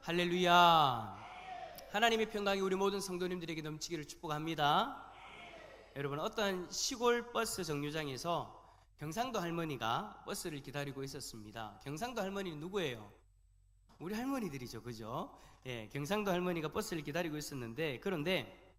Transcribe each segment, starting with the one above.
할렐루야. 하나님의 평강이 우리 모든 성도님들에게 넘치기를 축복합니다. 여러분, 어떤 시골 버스 정류장에서 경상도 할머니가 버스를 기다리고 있었습니다. 경상도 할머니는 누구예요? 우리 할머니들이죠, 그죠? 예, 경상도 할머니가 버스를 기다리고 있었는데, 그런데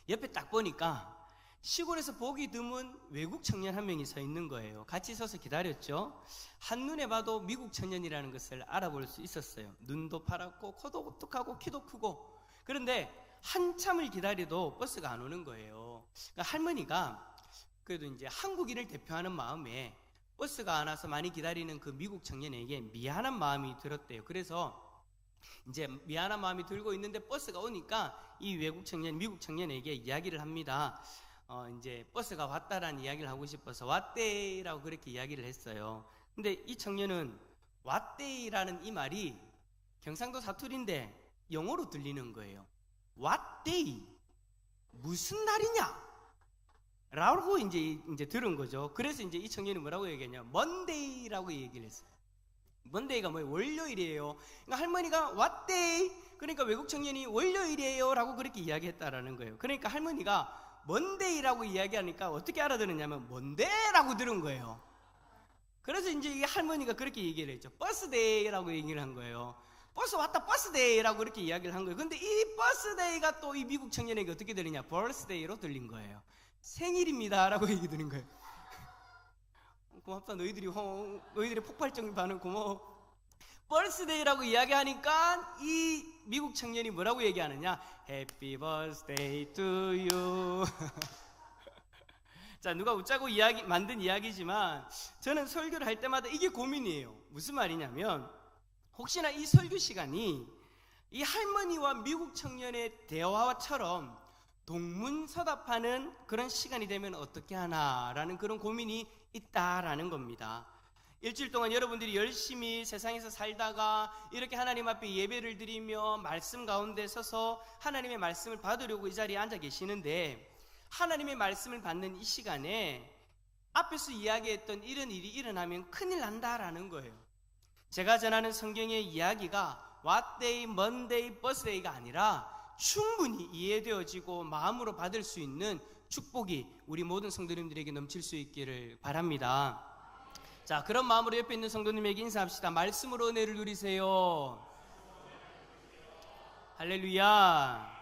옆에 딱 보니까 시골에서 보기 드문 외국 청년 한 명이 서 있는 거예요. 같이 서서 기다렸죠. 한눈에 봐도 미국 청년이라는 것을 알아볼 수 있었어요. 눈도 파랗고 코도 똑똑하고 키도 크고. 그런데 한참을 기다려도 버스가 안 오는 거예요. 그러니까 할머니가 그래도 이제 한국인을 대표하는 마음에 버스가 안 와서 많이 기다리는 그 미국 청년에게 미안한 마음이 들었대요. 그래서 이제 미안한 마음이 들고 있는데 버스가 오니까 이 외국 청년, 미국 청년에게 이야기를 합니다. 이제 버스가 왔다라는 이야기를 하고 싶어서 왔데이라고 그렇게 이야기를 했어요. 근데 이 청년은 왔데이라는 이 말이 경상도 사투리인데 영어로 들리는 거예요. What day? 무슨 날이냐? 라고 이제 들은 거죠. 그래서 이제 이 청년이 뭐라고 얘기했냐? Monday라고 얘기를 했어요. Monday가 뭐예요? 월요일이에요. 그러니까 할머니가 What day? 그러니까 외국 청년이 월요일이에요 라고 그렇게 이야기했다라는 거예요. 그러니까 할머니가 Monday라고 이야기하니까 어떻게 알아들었냐면 Monday라고 들은 거예요. 그래서 이제 이 할머니가 그렇게 얘기를 했죠. 버스데이라고 얘기를 한 거예요. 버스 왔다, 버스데이라고 그렇게 이야기를 한 거예요. 근데 이 버스데이가 또 이 미국 청년에게 어떻게 들리냐? 버스데이로 들린 거예요. 생일입니다 라고 얘기 드는 거예요. 고맙다. 너희들의 폭발적인 반응 고마워. 버스데이라고 이야기하니까 이 미국 청년이 뭐라고 얘기하느냐? Happy birthday to you. 자, 누가 웃자고 만든 이야기지만 저는 설교를 할 때마다 이게 고민이에요. 무슨 말이냐면 혹시나 이 설교 시간이 이 할머니와 미국 청년의 대화처럼 동문서답하는 그런 시간이 되면 어떻게 하나라는 그런 고민이 있다라는 겁니다. 일주일 동안 여러분들이 열심히 세상에서 살다가 이렇게 하나님 앞에 예배를 드리며 말씀 가운데 서서 하나님의 말씀을 받으려고 이 자리에 앉아 계시는데 하나님의 말씀을 받는 이 시간에 앞에서 이야기했던 이런 일이 일어나면 큰일 난다라는 거예요. 제가 전하는 성경의 이야기가 What day, Monday, Birthday가 아니라 충분히 이해되어지고 마음으로 받을 수 있는 축복이 우리 모든 성도님들에게 넘칠 수 있기를 바랍니다. 자, 그런 마음으로 옆에 있는 성도님에게 인사합시다. 말씀으로 은혜를 누리세요. 할렐루야.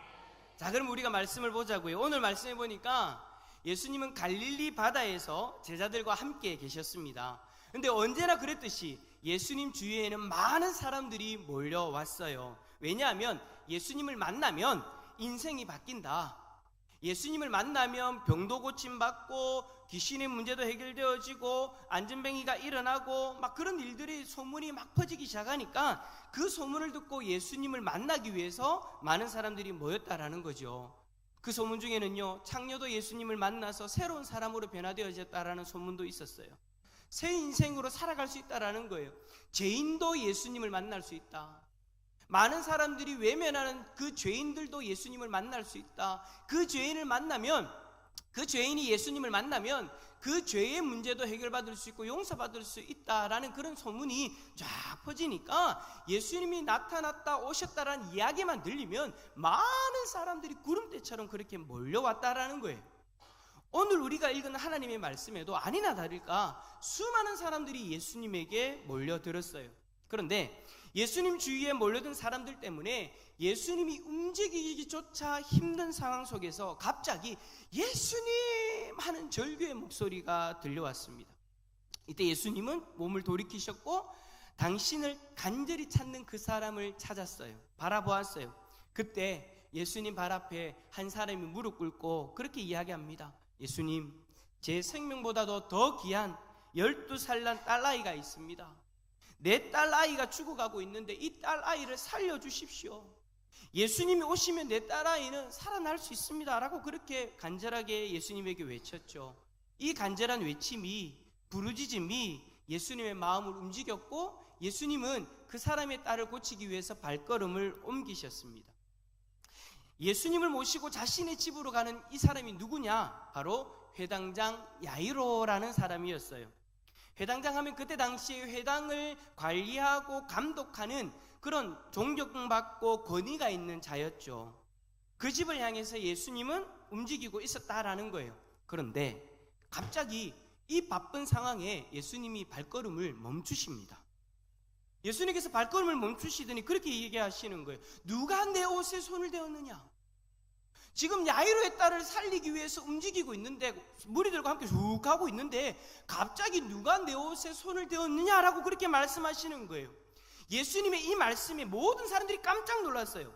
자, 그럼 우리가 말씀을 보자고요. 오늘 말씀해 보니까 예수님은 갈릴리 바다에서 제자들과 함께 계셨습니다. 근데 언제나 그랬듯이 예수님 주위에는 많은 사람들이 몰려왔어요. 왜냐하면 예수님을 만나면 인생이 바뀐다. 예수님을 만나면 병도 고침받고 귀신의 문제도 해결되어지고 안전뱅이가 일어나고 막 그런 일들이 소문이 막 퍼지기 시작하니까 그 소문을 듣고 예수님을 만나기 위해서 많은 사람들이 모였다라는 거죠. 그 소문 중에는요, 창녀도 예수님을 만나서 새로운 사람으로 변화되어졌다라는 소문도 있었어요. 새 인생으로 살아갈 수 있다라는 거예요. 죄인도 예수님을 만날 수 있다. 많은 사람들이 외면하는 그 죄인들도 예수님을 만날 수 있다. 그 죄인을 만나면, 그 죄인이 예수님을 만나면 그 죄의 문제도 해결받을 수 있고 용서받을 수 있다라는 그런 소문이 쫙 퍼지니까 예수님이 나타났다 오셨다라는 이야기만 들리면 많은 사람들이 구름대처럼 그렇게 몰려왔다라는 거예요. 오늘 우리가 읽은 하나님의 말씀에도 아니나 다를까 수많은 사람들이 예수님에게 몰려들었어요. 그런데 예수님 주위에 몰려든 사람들 때문에 예수님이 움직이기조차 힘든 상황 속에서 갑자기 예수님 하는 절규의 목소리가 들려왔습니다. 이때 예수님은 몸을 돌이키셨고 당신을 간절히 찾는 그 사람을 찾았어요. 바라보았어요. 그때 예수님 발 앞에 한 사람이 무릎 꿇고 그렇게 이야기합니다. 예수님, 제 생명보다도 더 귀한 12살 난 딸아이가 있습니다. 내 딸아이가 죽어가고 있는데 이 딸아이를 살려주십시오. 예수님이 오시면 내 딸아이는 살아날 수 있습니다 라고 그렇게 간절하게 예수님에게 외쳤죠. 이 간절한 외침이, 부르짖음이 예수님의 마음을 움직였고 예수님은 그 사람의 딸을 고치기 위해서 발걸음을 옮기셨습니다. 예수님을 모시고 자신의 집으로 가는 이 사람이 누구냐? 바로 회당장 야이로라는 사람이었어요. 회당장 하면 그때 당시에 회당을 관리하고 감독하는 그런 존경받고 권위가 있는 자였죠. 그 집을 향해서 예수님은 움직이고 있었다라는 거예요. 그런데 갑자기 이 바쁜 상황에 예수님이 발걸음을 멈추십니다. 예수님께서 발걸음을 멈추시더니 그렇게 얘기하시는 거예요. 누가 내 옷에 손을 대었느냐? 지금 야이로의 딸을 살리기 위해서 움직이고 있는데, 무리들과 함께 쭉 가고 있는데 갑자기 누가 내 옷에 손을 대었느냐라고 그렇게 말씀하시는 거예요. 예수님의 이 말씀에 모든 사람들이 깜짝 놀랐어요.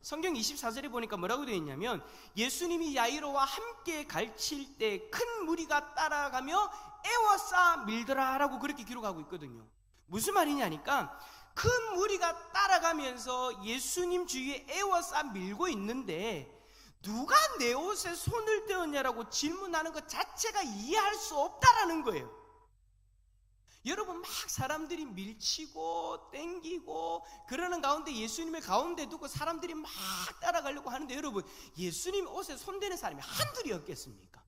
성경 24절에 보니까 뭐라고 되어 있냐면, 예수님이 야이로와 함께 갈칠 때 큰 무리가 따라가며 애워싸 밀더라라고 그렇게 기록하고 있거든요. 무슨 말이냐니까, 큰 무리가 따라가면서 예수님 주위에 애워싸 밀고 있는데 누가 내 옷에 손을 대었냐라고 질문하는 것 자체가 이해할 수 없다라는 거예요. 여러분, 막 사람들이 밀치고 땡기고 그러는 가운데 예수님의 가운데 두고 사람들이 막 따라가려고 하는데, 여러분, 예수님 옷에 손대는 사람이 한둘이었겠습니까?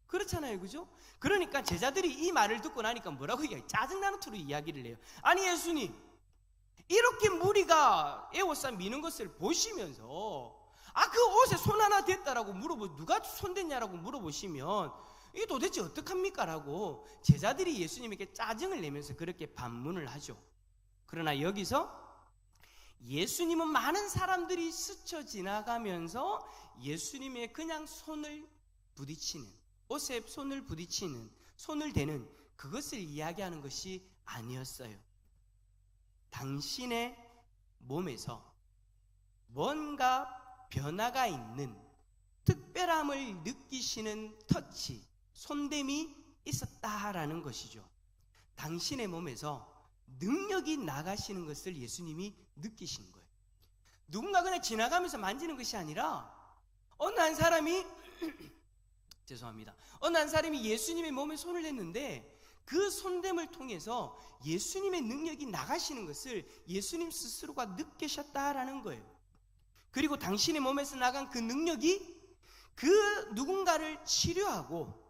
그렇잖아요, 그죠? 그러니까 제자들이 이 말을 듣고 나니까 뭐라고 얘기해요? 짜증나는 투로 이야기를 해요. 아니, 예수님, 이렇게 무리가 애워싸 미는 것을 보시면서 그 옷에 손 하나 댔다라고 누가 손댔냐라고 물어보시면 이게 도대체 어떡합니까? 라고 제자들이 예수님에게 짜증을 내면서 그렇게 반문을 하죠. 그러나 여기서 예수님은 많은 사람들이 스쳐 지나가면서 예수님의 그냥 손을 부딪히는, 옷에 손을 부딪히는, 손을 대는 그것을 이야기하는 것이 아니었어요. 당신의 몸에서 뭔가 변화가 있는 특별함을 느끼시는 터치, 손댐이 있었다라는 것이죠. 당신의 몸에서 능력이 나가시는 것을 예수님이 느끼신 거예요. 누군가 그냥 지나가면서 만지는 것이 아니라 어느 한 사람이 죄송합니다. 어느 한 사람이 예수님의 몸에 손을 댔는데 그 손댐을 통해서 예수님의 능력이 나가시는 것을 예수님 스스로가 느끼셨다라는 거예요. 그리고 당신의 몸에서 나간 그 능력이 그 누군가를 치료하고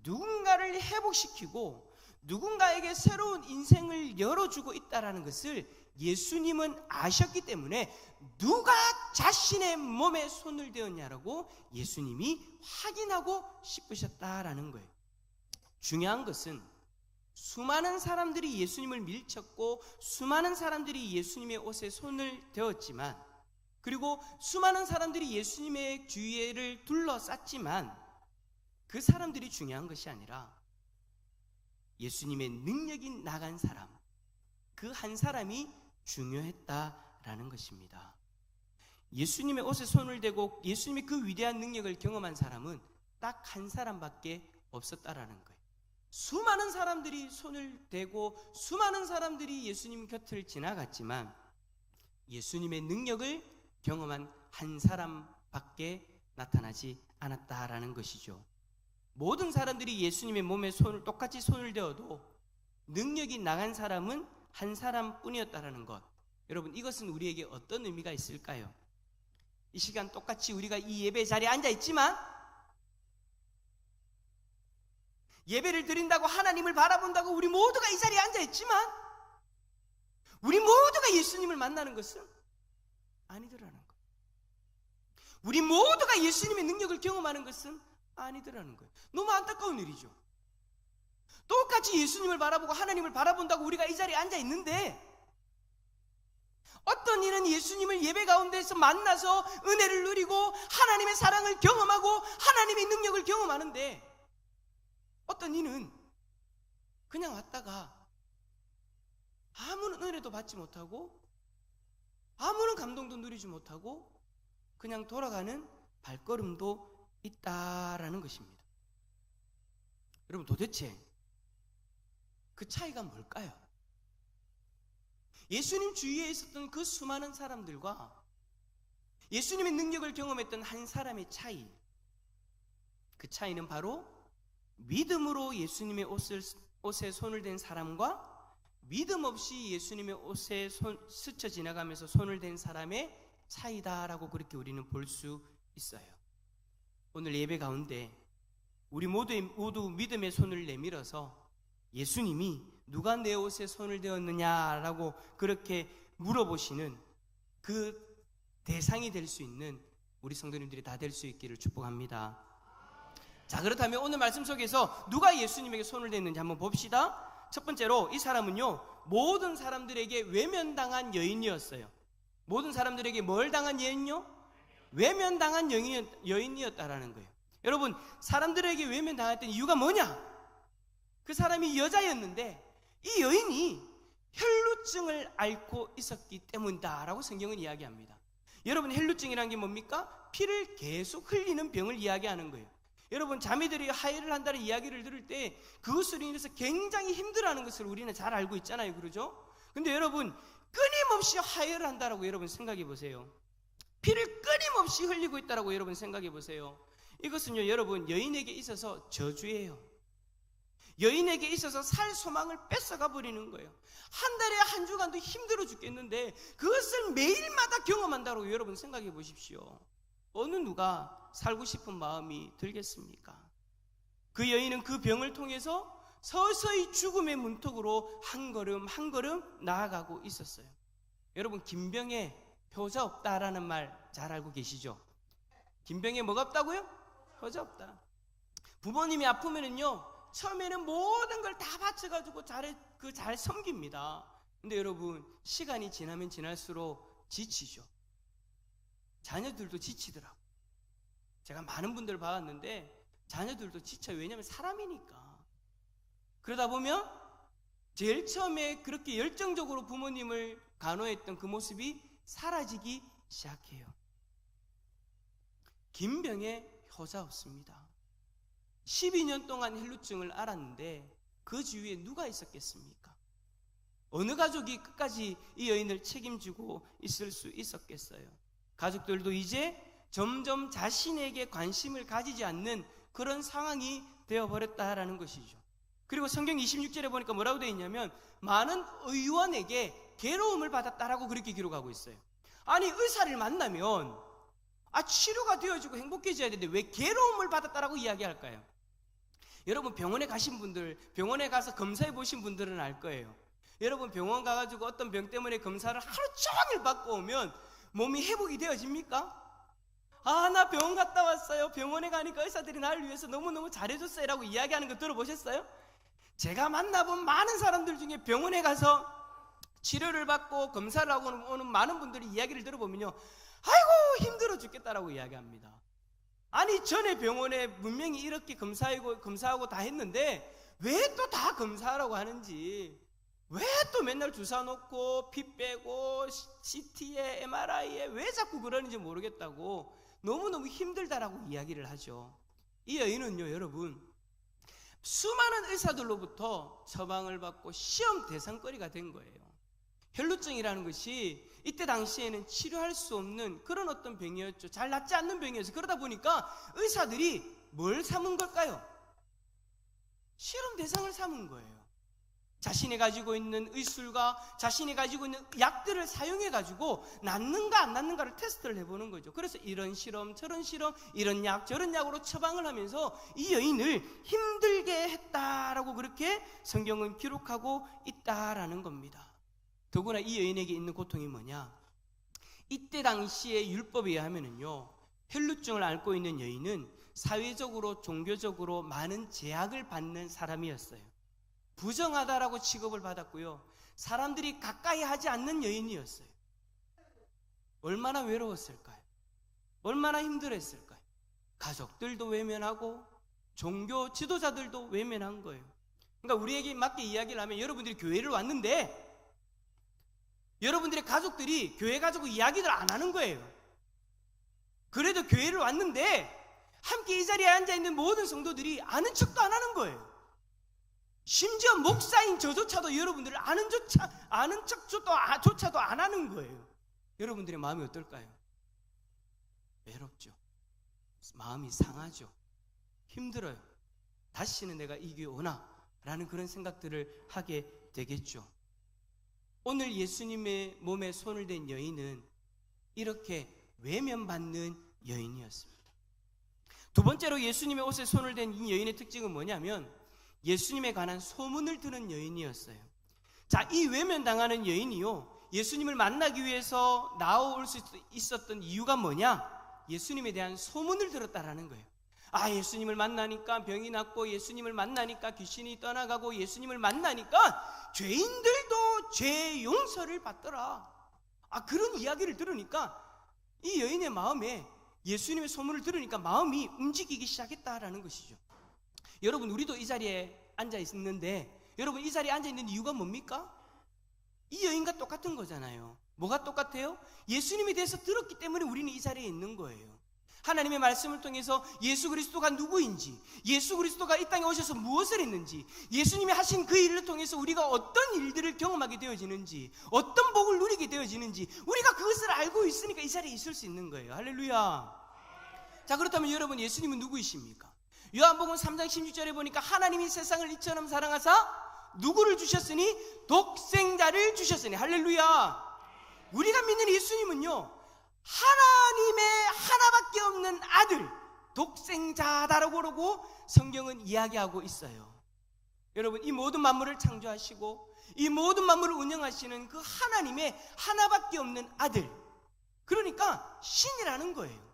누군가를 회복시키고 누군가에게 새로운 인생을 열어주고 있다는 것을 예수님은 아셨기 때문에 누가 자신의 몸에 손을 대었냐라고 예수님이 확인하고 싶으셨다라는 거예요. 중요한 것은 수많은 사람들이 예수님을 밀쳤고 수많은 사람들이 예수님의 옷에 손을 대었지만, 그리고 수많은 사람들이 예수님의 주위를 둘러쌌지만 그 사람들이 중요한 것이 아니라 예수님의 능력이 나간 사람, 그 한 사람이 중요했다라는 것입니다. 예수님의 옷에 손을 대고 예수님의 그 위대한 능력을 경험한 사람은 딱 한 사람밖에 없었다라는 거예요. 수많은 사람들이 손을 대고 수많은 사람들이 예수님 곁을 지나갔지만 예수님의 능력을 경험한 한 사람밖에 나타나지 않았다라는 것이죠. 모든 사람들이 예수님의 몸에 똑같이 손을 대어도 능력이 나간 사람은 한 사람뿐이었다라는 것, 여러분, 이것은 우리에게 어떤 의미가 있을까요? 이 시간 똑같이 우리가 이 예배 자리에 앉아 있지만, 예배를 드린다고 하나님을 바라본다고 우리 모두가 이 자리에 앉아 있지만 우리 모두가 예수님을 만나는 것은 아니더라는 것. 우리 모두가 예수님의 능력을 경험하는 것은 아니더라는 거예요. 너무 안타까운 일이죠. 똑같이 예수님을 바라보고 하나님을 바라본다고 우리가 이 자리에 앉아 있는데, 어떤 이는 예수님을 예배 가운데서 만나서 은혜를 누리고 하나님의 사랑을 경험하고 하나님의 능력을 경험하는데, 어떤 이는 그냥 왔다가 아무런 은혜도 받지 못하고 아무런 감동도 누리지 못하고 그냥 돌아가는 발걸음도 있다라는 것입니다. 여러분, 도대체 그 차이가 뭘까요? 예수님 주위에 있었던 그 수많은 사람들과 예수님의 능력을 경험했던 한 사람의 차이, 그 차이는 바로 믿음으로 예수님의 옷에 손을 댄 사람과 믿음 없이 예수님의 옷에 스쳐 지나가면서 손을 댄 사람의 차이다라고 그렇게 우리는 볼 수 있어요. 오늘 예배 가운데 우리 모두 믿음의 손을 내밀어서 예수님이 누가 내 옷에 손을 대었느냐라고 그렇게 물어보시는 그 대상이 될 수 있는 우리 성도님들이 다 될 수 있기를 축복합니다. 자, 그렇다면 오늘 말씀 속에서 누가 예수님에게 손을 댔는지 한번 봅시다. 첫 번째로 이 사람은요, 모든 사람들에게 외면당한 여인이었어요. 모든 사람들에게 뭘 당한 여인요? 외면당한 여인이었다라는 거예요. 여러분, 사람들에게 외면당했던 이유가 뭐냐? 그 사람이 여자였는데 이 여인이 혈루증을 앓고 있었기 때문이다라고 성경은 이야기합니다. 여러분, 혈루증이라는 게 뭡니까? 피를 계속 흘리는 병을 이야기하는 거예요. 여러분, 자매들이 하혈을 한다는 이야기를 들을 때 그것으로 인해서 굉장히 힘들어하는 것을 우리는 잘 알고 있잖아요. 그러죠? 근데 여러분, 끊임없이 하혈을 한다라고 여러분 생각해 보세요. 피를 끊임없이 흘리고 있다라고 여러분 생각해 보세요. 이것은요, 여러분, 여인에게 있어서 저주예요. 여인에게 있어서 살 소망을 뺏어가 버리는 거예요. 한 달에 한 주간도 힘들어 죽겠는데 그것을 매일마다 경험한다고 여러분 생각해 보십시오. 어느 누가 살고 싶은 마음이 들겠습니까? 그 여인은 그 병을 통해서 서서히 죽음의 문턱으로 한 걸음 한 걸음 나아가고 있었어요. 여러분, 김병에 효자 없다라는 말 잘 알고 계시죠? 김병에 뭐가 없다고요? 효자 없다. 부모님이 아프면은요, 처음에는 모든 걸 다 바쳐가지고 잘 섬깁니다. 근데 여러분, 시간이 지나면 지날수록 지치죠. 자녀들도 지치더라고요. 제가 많은 분들 봐왔는데 자녀들도 지쳐요. 왜냐하면 사람이니까. 그러다 보면 제일 처음에 그렇게 열정적으로 부모님을 간호했던 그 모습이 사라지기 시작해요. 김병에 효자 없습니다. 12년 동안 혈루증을 앓았는데 그 주위에 누가 있었겠습니까? 어느 가족이 끝까지 이 여인을 책임지고 있을 수 있었겠어요? 가족들도 이제 점점 자신에게 관심을 가지지 않는 그런 상황이 되어버렸다라는 것이죠. 그리고 성경 26절에 보니까 뭐라고 되어 있냐면 많은 의원에게 괴로움을 받았다라고 그렇게 기록하고 있어요. 아니, 의사를 만나면 치료가 되어지고 행복해져야 되는데 왜 괴로움을 받았다라고 이야기할까요? 여러분, 병원에 가신 분들, 병원에 가서 검사해 보신 분들은 알 거예요. 여러분, 병원 가가지고 어떤 병 때문에 검사를 하루 종일 받고 오면 몸이 회복이 되어집니까? 나 병원 갔다 왔어요. 병원에 가니까 의사들이 나를 위해서 너무너무 잘해줬어요 라고 이야기하는 거 들어보셨어요? 제가 만나본 많은 사람들 중에 병원에 가서 치료를 받고 검사를 하고 오는 많은 분들이 이야기를 들어보면요, 아이고 힘들어 죽겠다라고 이야기합니다. 아니, 전에 병원에 분명히 이렇게 검사하고 다 했는데 왜 또 다 검사하라고 하는지, 왜 또 맨날 주사 놓고 피 빼고 CT에 MRI에 왜 자꾸 그러는지 모르겠다고 너무너무 힘들다라고 이야기를 하죠. 이 여인은요, 여러분, 수많은 의사들로부터 처방을 받고 시험 대상거리가 된 거예요. 혈루증이라는 것이 이때 당시에는 치료할 수 없는 그런 어떤 병이었죠. 잘 낫지 않는 병이었어요. 그러다 보니까 의사들이 뭘 삼은 걸까요? 실험 대상을 삼은 거예요. 자신이 가지고 있는 의술과 자신이 가지고 있는 약들을 사용해가지고 낫는가 안 낫는가를 테스트를 해보는 거죠. 그래서 이런 실험 저런 실험, 이런 약 저런 약으로 처방을 하면서 이 여인을 힘들게 했다라고 그렇게 성경은 기록하고 있다라는 겁니다. 더구나 이 여인에게 있는 고통이 뭐냐? 이때 당시의 율법에 의하면은요, 혈루증을 앓고 있는 여인은 사회적으로 종교적으로 많은 제약을 받는 사람이었어요. 부정하다라고 취급을 받았고요, 사람들이 가까이 하지 않는 여인이었어요. 얼마나 외로웠을까요? 얼마나 힘들었을까요? 가족들도 외면하고 종교 지도자들도 외면한 거예요. 그러니까 우리에게 맞게 이야기를 하면, 여러분들이 교회를 왔는데 여러분들의 가족들이 교회 가지고 이야기를 안 하는 거예요. 그래도 교회를 왔는데 함께 이 자리에 앉아있는 모든 성도들이 아는 척도 안 하는 거예요. 심지어 목사인 저조차도 여러분들을 아는 척조차도 안 하는 거예요. 여러분들의 마음이 어떨까요? 외롭죠. 마음이 상하죠. 힘들어요. 다시는 내가 이 교회 오나? 라는 그런 생각들을 하게 되겠죠. 오늘 예수님의 몸에 손을 댄 여인은 이렇게 외면받는 여인이었습니다. 두 번째로 예수님의 옷에 손을 댄 이 여인의 특징은 뭐냐면 예수님에 관한 소문을 들은 여인이었어요. 자, 이 외면당하는 여인이요, 예수님을 만나기 위해서 나올 수 있었던 이유가 뭐냐? 예수님에 대한 소문을 들었다라는 거예요. 아, 예수님을 만나니까 병이 낫고, 예수님을 만나니까 귀신이 떠나가고, 예수님을 만나니까 죄인들도 죄 용서를 받더라. 아, 그런 이야기를 들으니까 이 여인의 마음에, 예수님의 소문을 들으니까 마음이 움직이기 시작했다라는 것이죠. 여러분, 우리도 이 자리에 앉아 있는데, 여러분, 이 자리에 앉아 있는 이유가 뭡니까? 이 여인과 똑같은 거잖아요. 뭐가 똑같아요? 예수님에 대해서 들었기 때문에 우리는 이 자리에 있는 거예요. 하나님의 말씀을 통해서 예수 그리스도가 누구인지, 예수 그리스도가 이 땅에 오셔서 무엇을 했는지, 예수님이 하신 그 일을 통해서 우리가 어떤 일들을 경험하게 되어지는지, 어떤 복을 누리게 되어지는지, 우리가 그것을 알고 있으니까 이 자리에 있을 수 있는 거예요. 할렐루야. 자, 그렇다면 여러분, 예수님은 누구이십니까? 요한복음 3장 16절에 보니까 하나님이 세상을 이처럼 사랑하사 누구를 주셨으니? 독생자를 주셨으니. 할렐루야. 우리가 믿는 예수님은요, 하나님의 하나밖에 없는 아들, 독생자다라고 그러고 성경은 이야기하고 있어요. 여러분, 이 모든 만물을 창조하시고 이 모든 만물을 운영하시는 그 하나님의 하나밖에 없는 아들, 그러니까 신이라는 거예요.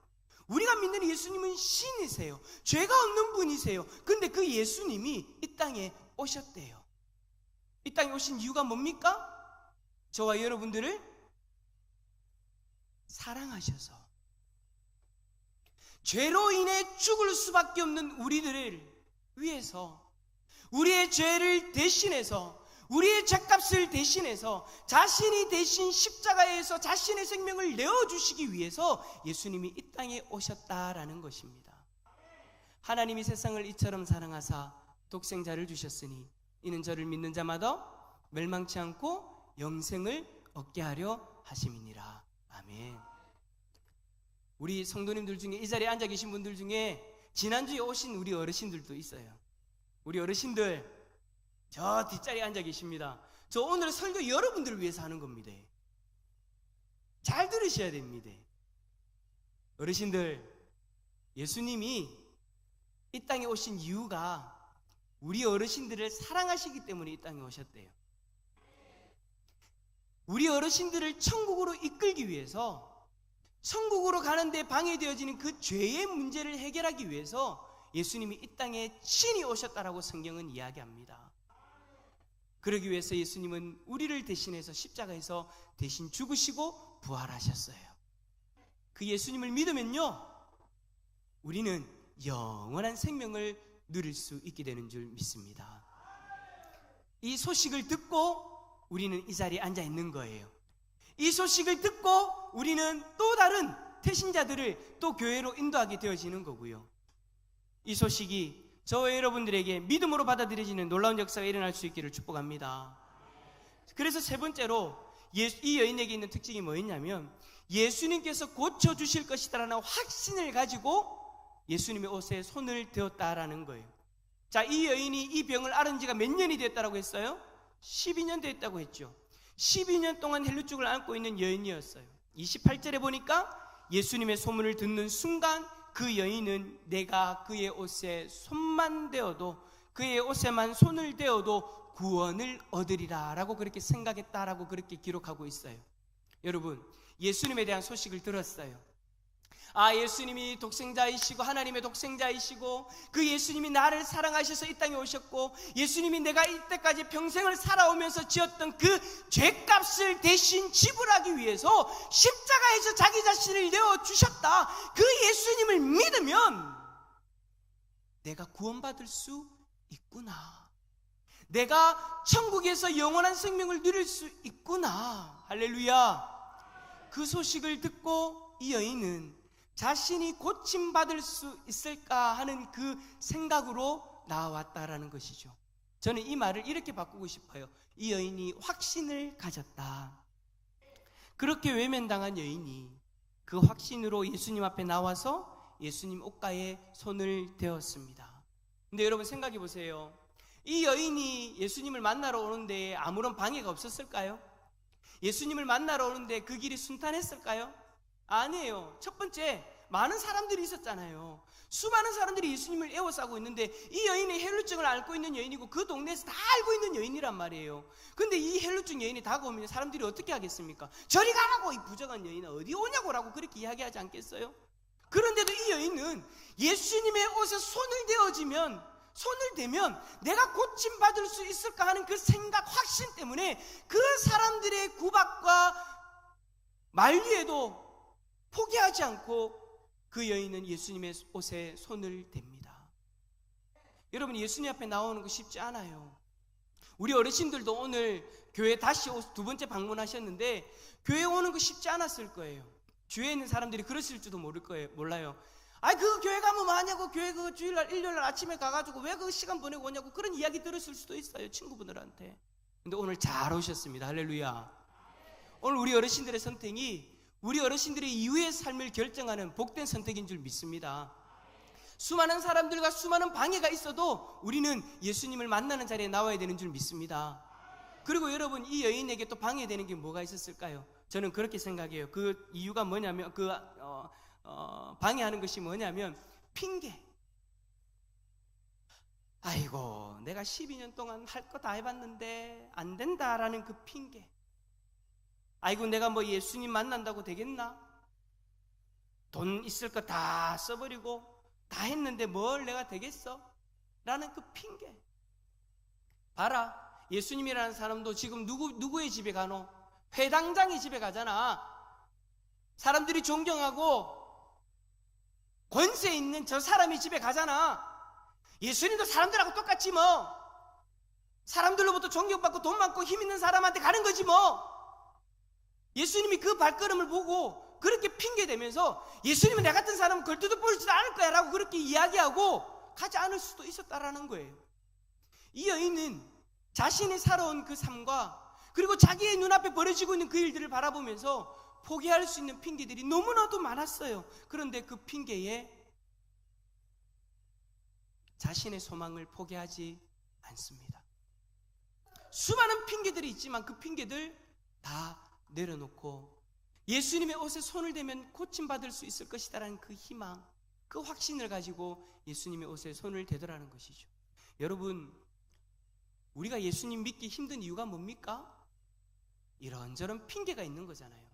우리가 믿는 예수님은 신이세요. 죄가 없는 분이세요. 근데 그 예수님이 이 땅에 오셨대요. 이 땅에 오신 이유가 뭡니까? 저와 여러분들을 사랑하셔서, 죄로 인해 죽을 수밖에 없는 우리들을 위해서, 우리의 죄를 대신해서, 우리의 죄값을 대신해서 자신이 대신 십자가에서 자신의 생명을 내어주시기 위해서 예수님이 이 땅에 오셨다라는 것입니다. 하나님이 세상을 이처럼 사랑하사 독생자를 주셨으니 이는 저를 믿는 자마다 멸망치 않고 영생을 얻게 하려 하심이니라. 아멘. 우리 성도님들 중에, 이 자리에 앉아 계신 분들 중에 지난주에 오신 우리 어르신들도 있어요. 우리 어르신들 저 뒷자리에 앉아 계십니다. 저 오늘 설교 여러분들을 위해서 하는 겁니다. 잘 들으셔야 됩니다. 어르신들, 예수님이 이 땅에 오신 이유가 우리 어르신들을 사랑하시기 때문에 이 땅에 오셨대요. 우리 어르신들을 천국으로 이끌기 위해서, 천국으로 가는데 방해되어지는 그 죄의 문제를 해결하기 위해서 예수님이 이 땅에 친히 오셨다라고 성경은 이야기합니다. 그러기 위해서 예수님은 우리를 대신해서 십자가에서 대신 죽으시고 부활하셨어요. 그 예수님을 믿으면요, 우리는 영원한 생명을 누릴 수 있게 되는 줄 믿습니다. 이 소식을 듣고 우리는 이 자리에 앉아 있는 거예요. 이 소식을 듣고 우리는 또 다른 태신자들을 또 교회로 인도하게 되어지는 거고요. 이 소식이 저와 여러분들에게 믿음으로 받아들여지는 놀라운 역사가 일어날 수 있기를 축복합니다. 그래서 세 번째로 이 여인에게 있는 특징이 뭐였냐면, 예수님께서 고쳐주실 것이다라는 확신을 가지고 예수님의 옷에 손을 대었다라는 거예요. 자, 이 여인이 이 병을 앓은 지가 몇 년이 됐다라고 했어요? 12년 됐다고 했죠. 12년 동안 헬루증을 앓고 있는 여인이었어요. 28절에 보니까 예수님의 소문을 듣는 순간 그 여인은 내가 그의 옷에 손만 대어도, 그의 옷에만 손을 대어도 구원을 얻으리라 라고 그렇게 생각했다라고 그렇게 기록하고 있어요. 여러분, 예수님에 대한 소식을 들었어요. 아, 예수님이 독생자이시고 하나님의 독생자이시고 그 예수님이 나를 사랑하셔서 이 땅에 오셨고, 예수님이 내가 이때까지 평생을 살아오면서 지었던 그 죄값을 대신 지불하기 위해서 십자가에서 자기 자신을 내어주셨다. 그 예수님을 믿으면 내가 구원받을 수 있구나, 내가 천국에서 영원한 생명을 누릴 수 있구나. 할렐루야. 그 소식을 듣고 이 여인은 자신이 고침받을 수 있을까 하는 그 생각으로 나왔다라는 것이죠. 저는 이 말을 이렇게 바꾸고 싶어요. 이 여인이 확신을 가졌다. 그렇게 외면당한 여인이 그 확신으로 예수님 앞에 나와서 예수님 옷가에 손을 대었습니다. 근데 여러분 생각해 보세요. 이 여인이 예수님을 만나러 오는데 아무런 방해가 없었을까요? 예수님을 만나러 오는데 그 길이 순탄했을까요? 아니에요. 첫 번째, 많은 사람들이 있었잖아요. 수많은 사람들이 예수님을 애워싸고 있는데 이 여인이 혈루증을 앓고 있는 여인이고 그 동네에서 다 알고 있는 여인이란 말이에요. 근데 이 혈루증 여인이 다가오면 사람들이 어떻게 하겠습니까? 저리 가라고, 이 부정한 여인은 어디 오냐고라고 그렇게 이야기하지 않겠어요? 그런데도 이 여인은 예수님의 옷에 손을 대면 내가 고침받을 수 있을까 하는 그 생각, 확신 때문에 그 사람들의 구박과 만류에도 포기하지 않고 그 여인은 예수님의 옷에 손을 댑니다. 여러분, 예수님 앞에 나오는 거 쉽지 않아요. 우리 어르신들도 오늘 교회 다시 두 번째 방문하셨는데 교회 오는 거 쉽지 않았을 거예요. 주위에 있는 사람들이 그러실지도 몰라요. 아이, 그 교회 가면 뭐하냐고, 교회 그 주일날 일요일날 아침에 가가지고 왜 그 시간 보내고 오냐고 그런 이야기 들었을 수도 있어요, 친구분들한테. 근데 오늘 잘 오셨습니다. 할렐루야. 오늘 우리 어르신들의 선택이 우리 어르신들의 이후의 삶을 결정하는 복된 선택인 줄 믿습니다. 수많은 사람들과 수많은 방해가 있어도 우리는 예수님을 만나는 자리에 나와야 되는 줄 믿습니다. 그리고 여러분, 이 여인에게 또 방해되는 게 뭐가 있었을까요? 저는 그렇게 생각해요. 그 이유가 뭐냐면, 방해하는 것이 뭐냐면 핑계. 아이고, 내가 12년 동안 할 거 다 해봤는데 안 된다라는 그 핑계. 아이고, 내가 뭐 예수님 만난다고 되겠나? 돈 있을 거 다 써버리고 다 했는데 뭘 내가 되겠어? 라는 그 핑계. 봐라, 예수님이라는 사람도 지금 누구의 집에 가노? 회당장의 집에 가잖아. 사람들이 존경하고 권세 있는 저 사람이 집에 가잖아. 예수님도 사람들하고 똑같지 뭐. 사람들로부터 존경받고 돈 많고 힘 있는 사람한테 가는 거지 뭐. 예수님이 그 발걸음을 보고 그렇게 핑계대면서 예수님은 내 같은 사람은 걸투도 보지도 않을 거야 라고 그렇게 이야기하고 가지 않을 수도 있었다라는 거예요. 이 여인은 자신이 살아온 그 삶과 그리고 자기의 눈앞에 벌어지고 있는 그 일들을 바라보면서 포기할 수 있는 핑계들이 너무나도 많았어요. 그런데 그 핑계에 자신의 소망을 포기하지 않습니다. 수많은 핑계들이 있지만 그 핑계들 다 내려놓고 예수님의 옷에 손을 대면 고침받을 수 있을 것이다라는 그 희망, 그 확신을 가지고 예수님의 옷에 손을 대더라는 것이죠. 여러분, 우리가 예수님 믿기 힘든 이유가 뭡니까? 이런저런 핑계가 있는 거잖아요.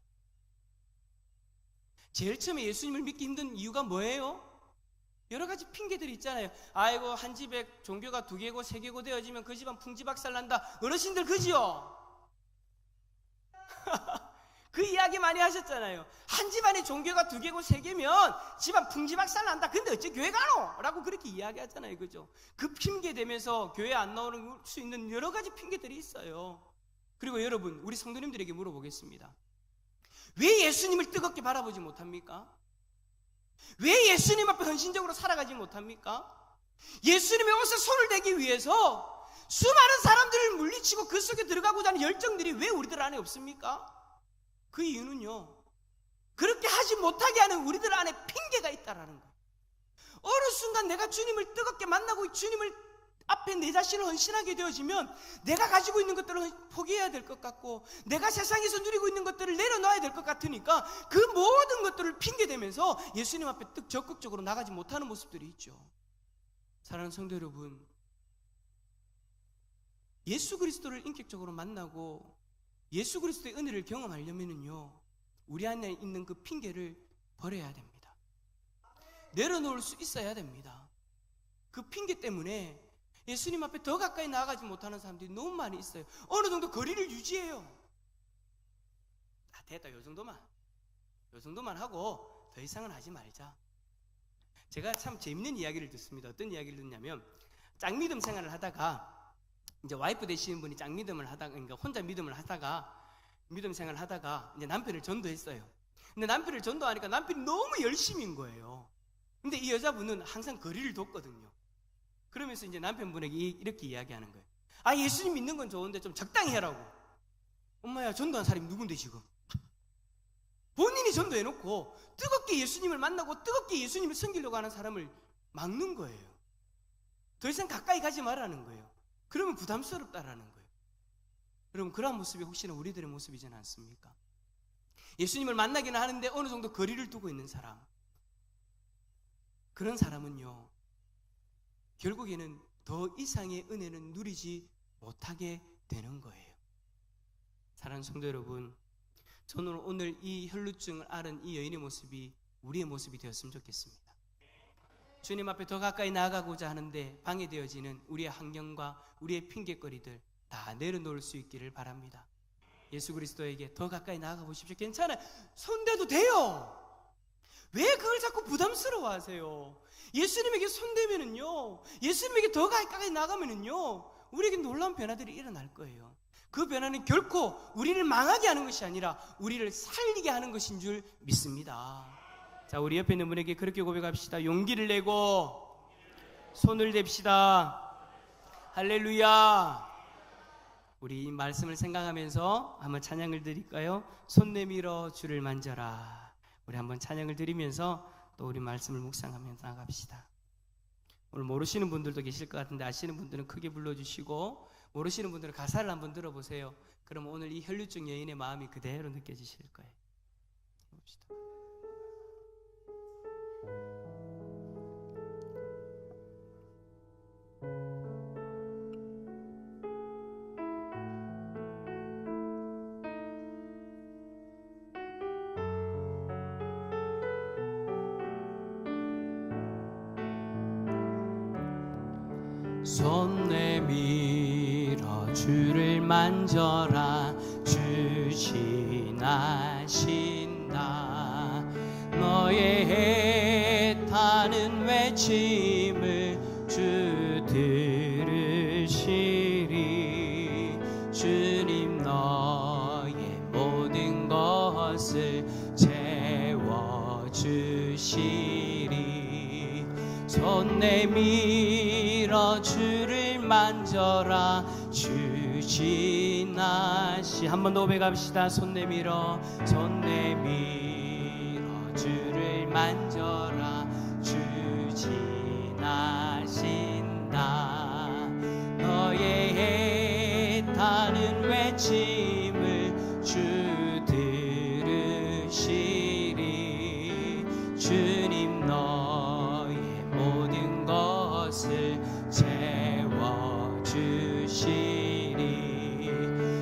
제일 처음에 예수님을 믿기 힘든 이유가 뭐예요? 여러 가지 핑계들이 있잖아요. 아이고, 한 집에 종교가 2개고 3개고 되어지면 그 집안 풍지박살 난다. 어르신들 그지요? 그 이야기 많이 하셨잖아요. 한 집안에 종교가 2개고 3개면 집안 풍지박살 난다. 근데 어째 교회 가노? 라고 그렇게 이야기하잖아요. 그죠? 그 핑계 대면서 교회 안 나오는 수 있는 여러 가지 핑계들이 있어요. 그리고 여러분, 우리 성도님들에게 물어보겠습니다. 왜 예수님을 뜨겁게 바라보지 못합니까? 왜 예수님 앞에 헌신적으로 살아가지 못합니까? 예수님의 옷에 손을 대기 위해서 수많은 사람들을 물리치고 그 속에 들어가고자 하는 열정들이 왜 우리들 안에 없습니까? 그 이유는요, 그렇게 하지 못하게 하는 우리들 안에 핑계가 있다라는 거예요. 어느 순간 내가 주님을 뜨겁게 만나고 주님을 앞에 내 자신을 헌신하게 되어지면 내가 가지고 있는 것들을 포기해야 될 것 같고 내가 세상에서 누리고 있는 것들을 내려놔야 될 것 같으니까 그 모든 것들을 핑계대면서 예수님 앞에 적극적으로 나가지 못하는 모습들이 있죠. 사랑하는 성도 여러분, 예수 그리스도를 인격적으로 만나고 예수 그리스도의 은혜를 경험하려면요, 우리 안에 있는 그 핑계를 버려야 됩니다. 내려놓을 수 있어야 됩니다. 그 핑계 때문에 예수님 앞에 더 가까이 나아가지 못하는 사람들이 너무 많이 있어요. 어느 정도 거리를 유지해요. 됐다, 요 정도만 하고 더 이상은 하지 말자. 제가 참 재밌는 이야기를 듣습니다. 어떤 이야기를 듣냐면, 짝믿음 생활을 하다가 이제 와이프 되시는 분이 짝믿음을 하다가, 그러니까 혼자 믿음을 하다가 믿음 생활을 하다가 이제 남편을 전도했어요. 근데 남편을 전도하니까 남편이 너무 열심인 거예요. 근데 이 여자분은 항상 거리를 뒀거든요. 그러면서 이제 남편분에게 이렇게 이야기하는 거예요. 아, 예수님 믿는 건 좋은데 좀 적당히 해라고. 엄마야, 전도한 사람이 누군데 지금? 본인이 전도해놓고 뜨겁게 예수님을 만나고 뜨겁게 예수님을 섬기려고 하는 사람을 막는 거예요. 더 이상 가까이 가지 말라는 거예요. 그러면 부담스럽다라는 거예요. 여러분, 그러한 모습이 혹시나 우리들의 모습이지는 않습니까? 예수님을 만나기는 하는데 어느 정도 거리를 두고 있는 사람, 그런 사람은요, 결국에는 더 이상의 은혜는 누리지 못하게 되는 거예요. 사랑하는 성도 여러분, 저는 오늘 이 혈루증을 앓은 이 여인의 모습이 우리의 모습이 되었으면 좋겠습니다. 주님 앞에 더 가까이 나아가고자 하는데 방해되어지는 우리의 환경과 우리의 핑계거리들 다 내려놓을 수 있기를 바랍니다. 예수 그리스도에게 더 가까이 나아가 보십시오. 괜찮아요. 손대도 돼요. 왜 그걸 자꾸 부담스러워 하세요? 예수님에게 손대면은요, 예수님에게 더 가까이 나가면은요, 우리에게 놀라운 변화들이 일어날 거예요. 그 변화는 결코 우리를 망하게 하는 것이 아니라 우리를 살리게 하는 것인 줄 믿습니다. 자, 우리 옆에 있는 분에게 그렇게 고백합시다. 용기를 내고 손을 댑시다. 할렐루야. 우리 이 말씀을 생각하면서 한번 찬양을 드릴까요? 손 내밀어 주를 만져라. 우리 한번 찬양을 드리면서 또 우리 말씀을 묵상하면서 나갑시다. 오늘 모르시는 분들도 계실 것 같은데 아시는 분들은 크게 불러주시고, 모르시는 분들은 가사를 한번 들어보세요. 그러면 오늘 이 혈루증 여인의 마음이 그대로 느껴지실 거예요. 해봅시다. 손 내밀어 주를 만져라. 주시 나신다. 너의 애타는 외침을 주 들으시리. 주님 너의 모든 것을 채워주시리. 손 내밀어 주를 만져라. 주시나시. 한 번 더 고백합시다. 손 내밀어 주를 만져라. 주시나신다. 너의 애타는 외침을 주 들으시리. 주님 너의 모든 것을 채워주시리.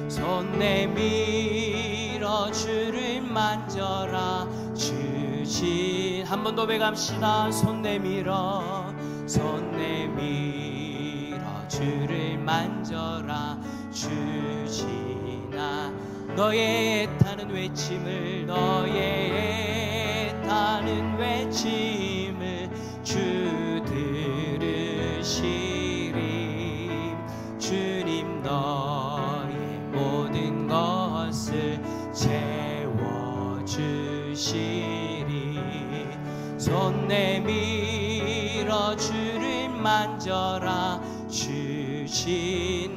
손 내밀어 주를 만져라. 주신. 한 번 더 고백합시다. 손 내밀어 주를 만져라. 주시나. 너의 애타는 외침을 주 들으시리. 주님 너의 모든 것을 채워주시리. 손 내밀어 주를 만져라. 주시나신다.